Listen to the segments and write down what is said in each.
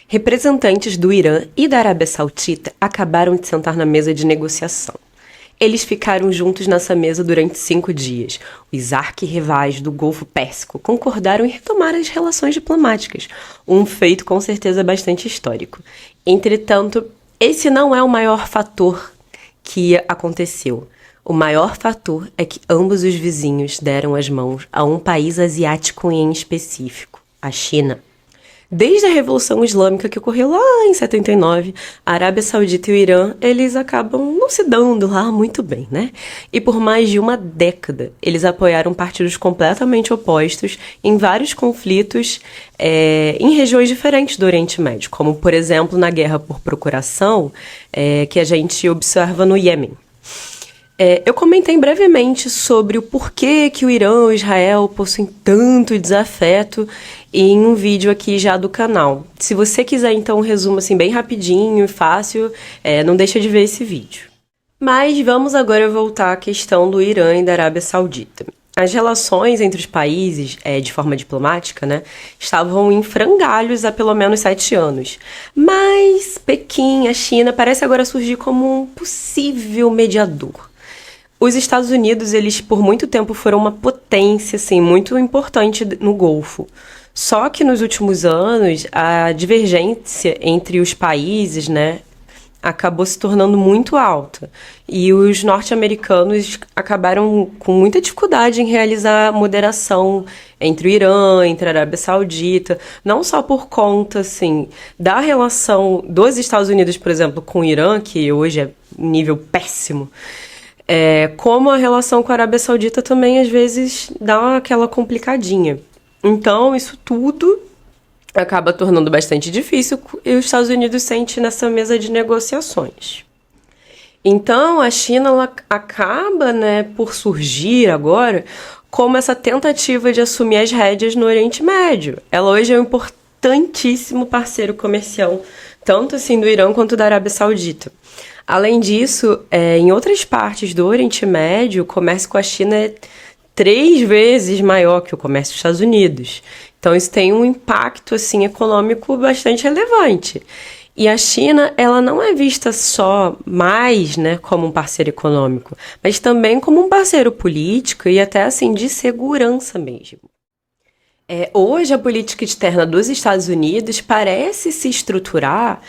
Representantes do Irã e da Arábia Saudita acabaram de sentar na mesa de negociação. Eles ficaram juntos nessa mesa durante 5 dias. Os arquirrivais do Golfo Pérsico concordaram em retomar as relações diplomáticas, um feito com certeza bastante histórico. Entretanto, esse não é o maior fator que aconteceu. O maior fator é que ambos os vizinhos deram as mãos a um país asiático em específico, a China. Desde a Revolução Islâmica que ocorreu lá em 79, a Arábia Saudita e o Irã, eles acabam não se dando lá muito bem, né? E por mais de uma década, eles apoiaram partidos completamente opostos em vários conflitos em regiões diferentes do Oriente Médio, como, por exemplo, na guerra por procuração que a gente observa no Iêmen. Eu comentei brevemente sobre o porquê que o Irã e Israel possuem tanto desafeto em um vídeo aqui já do canal. Se você quiser, então, um resumo assim, bem rapidinho e fácil, não deixa de ver esse vídeo. Mas vamos agora voltar à questão do Irã e da Arábia Saudita. As relações entre os países, de forma diplomática, né, estavam em frangalhos há pelo menos 7 anos. Mas Pequim, a China, parece agora surgir como um possível mediador. Os Estados Unidos, eles por muito tempo foram uma potência, assim, muito importante no Golfo. Só que nos últimos anos, a divergência entre os países, né, acabou se tornando muito alta. E os norte-americanos acabaram com muita dificuldade em realizar moderação entre o Irã, entre a Arábia Saudita, não só por conta, assim, da relação dos Estados Unidos, por exemplo, com o Irã, que hoje é um nível péssimo, como a relação com a Arábia Saudita também, às vezes, dá aquela complicadinha. Então, isso tudo acaba tornando bastante difícil e os Estados Unidos sentem nessa mesa de negociações. Então, a China ela acaba, né, por surgir agora como essa tentativa de assumir as rédeas no Oriente Médio. Ela hoje é um importantíssimo parceiro comercial, tanto assim do Irã quanto da Arábia Saudita. Além disso, em outras partes do Oriente Médio, o comércio com a China é 3 vezes maior que o comércio dos Estados Unidos. Então, isso tem um impacto assim, econômico bastante relevante. E a China, ela não é vista só mais, né, como um parceiro econômico, mas também como um parceiro político e até assim, de segurança mesmo. Hoje, a política externa dos Estados Unidos parece se estruturar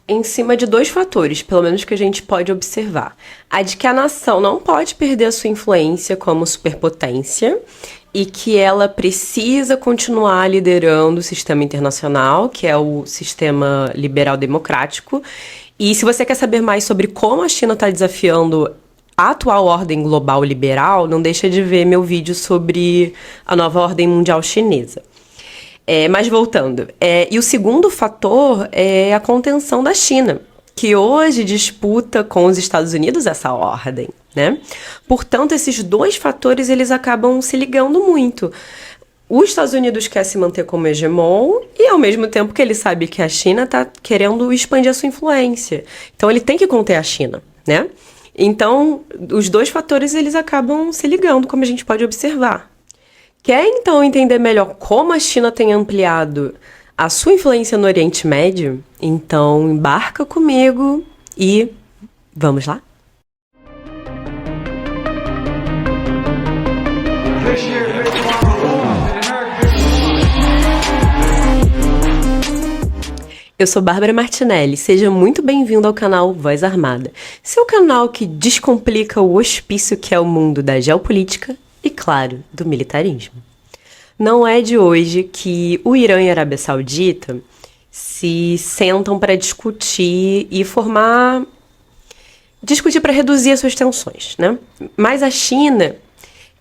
em cima de 2 fatores, pelo menos que a gente pode observar. A de que a nação não pode perder a sua influência como superpotência e que ela precisa continuar liderando o sistema internacional, que é o sistema liberal democrático. E se você quer saber mais sobre como a China está desafiando a atual ordem global liberal, não deixa de ver meu vídeo sobre a nova ordem mundial chinesa. Mas voltando, e o segundo fator é a contenção da China, que hoje disputa com os Estados Unidos essa ordem, né? Portanto, esses 2 fatores, eles acabam se ligando muito. Os Estados Unidos quer se manter como hegemon e, ao mesmo tempo que ele sabe que a China está querendo expandir a sua influência. Então, ele tem que conter a China, né? Então, os 2 fatores, eles acabam se ligando, como a gente pode observar. Quer, então, entender melhor como a China tem ampliado a sua influência no Oriente Médio? Então, embarca comigo e vamos lá? Eu sou Bárbara Martinelli, seja muito bem-vindo ao canal Voz Armada, seu canal que descomplica o hospício que é o mundo da geopolítica e, claro, do militarismo. Não é de hoje que o Irã e a Arábia Saudita se sentam para discutir para reduzir as suas tensões, né? Mas a China,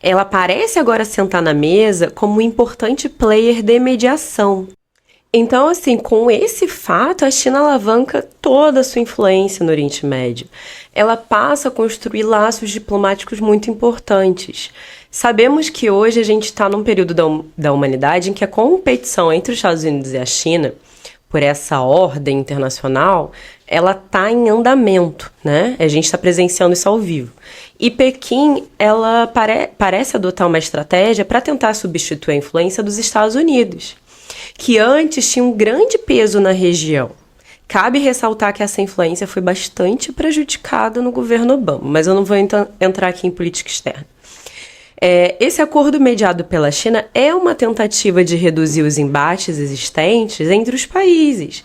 ela parece agora sentar na mesa como um importante player de mediação. Então, assim, com esse fato, a China alavanca toda a sua influência no Oriente Médio. Ela passa a construir laços diplomáticos muito importantes. Sabemos que hoje a gente está num período da humanidade em que a competição entre os Estados Unidos e a China, por essa ordem internacional, ela está em andamento, né? A gente está presenciando isso ao vivo. E Pequim, ela parece adotar uma estratégia para tentar substituir a influência dos Estados Unidos. que antes tinha um grande peso na região. Cabe ressaltar que essa influência foi bastante prejudicada no governo Obama, mas eu não vou entrar aqui em política externa. Esse acordo mediado pela China é uma tentativa de reduzir os embates existentes entre os países.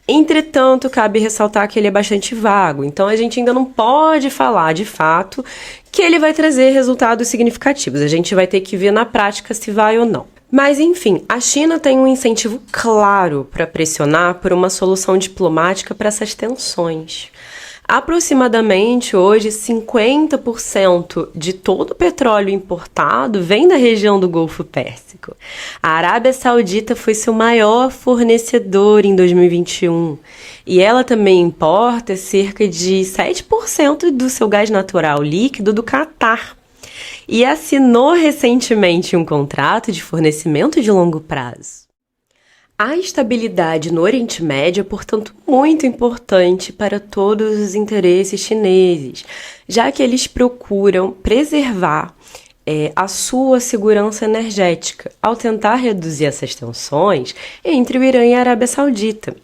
Entretanto, cabe ressaltar que ele é bastante vago, então a gente ainda não pode falar de fato que ele vai trazer resultados significativos. A gente vai ter que ver na prática se vai ou não. Mas, enfim, a China tem um incentivo claro para pressionar por uma solução diplomática para essas tensões. Aproximadamente, hoje, 50% de todo o petróleo importado vem da região do Golfo Pérsico. A Arábia Saudita foi seu maior fornecedor em 2021 e ela também importa cerca de 7% do seu gás natural líquido do Catar. E assinou recentemente um contrato de fornecimento de longo prazo. A estabilidade no Oriente Médio é, portanto, muito importante para todos os interesses chineses, já que eles procuram preservar a sua segurança energética ao tentar reduzir essas tensões entre o Irã e a Arábia Saudita,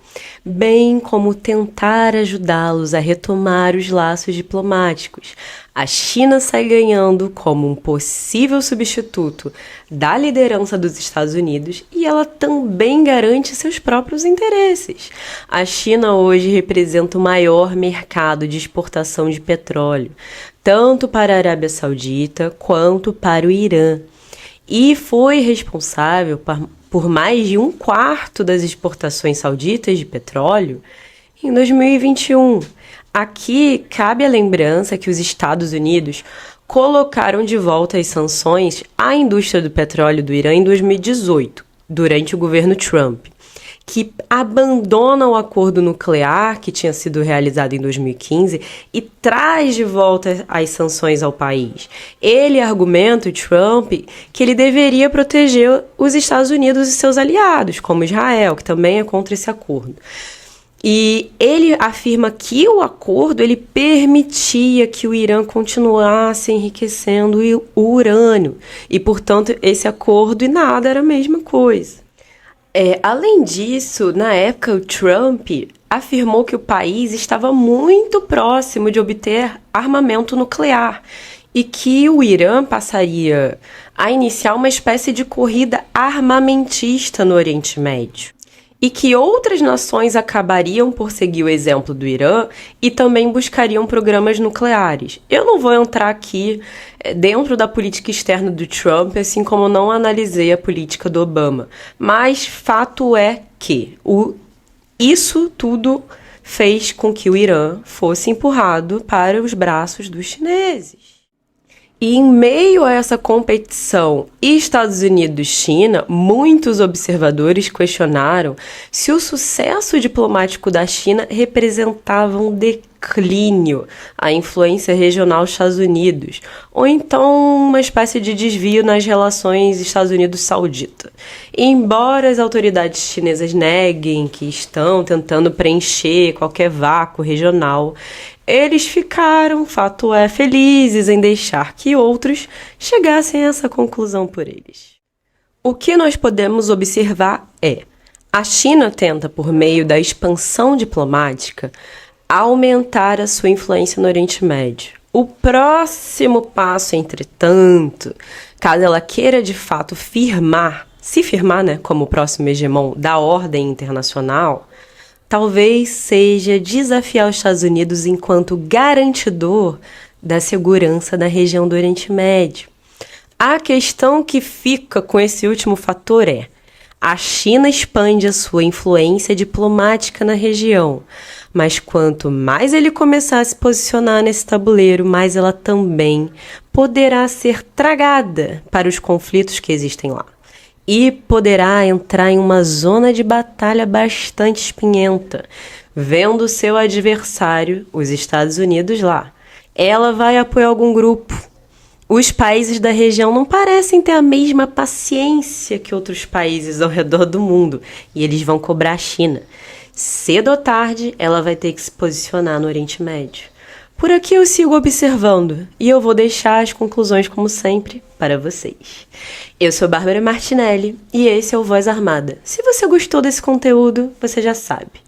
bem como tentar ajudá-los a retomar os laços diplomáticos. A China sai ganhando como um possível substituto da liderança dos Estados Unidos e ela também garante seus próprios interesses. A China hoje representa o maior mercado de exportação de petróleo, tanto para a Arábia Saudita quanto para o Irã, e foi responsável por mais de 1/4 das exportações sauditas de petróleo em 2021. Aqui cabe a lembrança que os Estados Unidos colocaram de volta as sanções à indústria do petróleo do Irã em 2018, durante o governo Trump, que abandona o acordo nuclear que tinha sido realizado em 2015 e traz de volta as sanções ao país. Ele argumenta, o Trump, que ele deveria proteger os Estados Unidos e seus aliados, como Israel, que também é contra esse acordo. E ele afirma que o acordo ele permitia que o Irã continuasse enriquecendo o urânio. E, portanto, esse acordo e nada era a mesma coisa. Além disso, na época, o Trump afirmou que o país estava muito próximo de obter armamento nuclear e que o Irã passaria a iniciar uma espécie de corrida armamentista no Oriente Médio. E que outras nações acabariam por seguir o exemplo do Irã e também buscariam programas nucleares. Eu não vou entrar aqui dentro da política externa do Trump, assim como não analisei a política do Obama. Mas fato é que isso tudo fez com que o Irã fosse empurrado para os braços dos chineses. E em meio a essa competição Estados Unidos-China, muitos observadores questionaram se o sucesso diplomático da China representava um declínio à influência regional dos Estados Unidos, ou então uma espécie de desvio nas relações Estados Unidos-Saudita. Embora as autoridades chinesas neguem que estão tentando preencher qualquer vácuo regional, eles ficaram, fato é, felizes em deixar que outros chegassem a essa conclusão por eles. O que nós podemos observar é: a China tenta, por meio da expansão diplomática, aumentar a sua influência no Oriente Médio. O próximo passo, entretanto, caso ela queira de fato se firmar, como o próximo hegemon da ordem internacional, talvez seja desafiar os Estados Unidos enquanto garantidor da segurança da região do Oriente Médio. A questão que fica com esse último fator é: a China expande a sua influência diplomática na região, mas quanto mais ele começar a se posicionar nesse tabuleiro, mais ela também poderá ser tragada para os conflitos que existem lá. E poderá entrar em uma zona de batalha bastante espinhenta, vendo seu adversário, os Estados Unidos, lá. Ela vai apoiar algum grupo. Os países da região não parecem ter a mesma paciência que outros países ao redor do mundo, e eles vão cobrar a China. Cedo ou tarde, ela vai ter que se posicionar no Oriente Médio. Por aqui eu sigo observando, e eu vou deixar as conclusões, como sempre, para vocês. Eu sou Bárbara Martinelli e esse é o Voz Armada. Se você gostou desse conteúdo, você já sabe.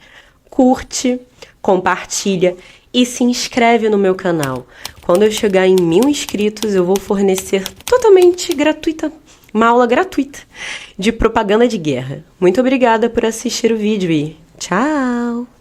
Curte, compartilha e se inscreve no meu canal. Quando eu chegar em 1000 inscritos, eu vou fornecer totalmente gratuita, uma aula gratuita de propaganda de guerra. Muito obrigada por assistir o vídeo e tchau!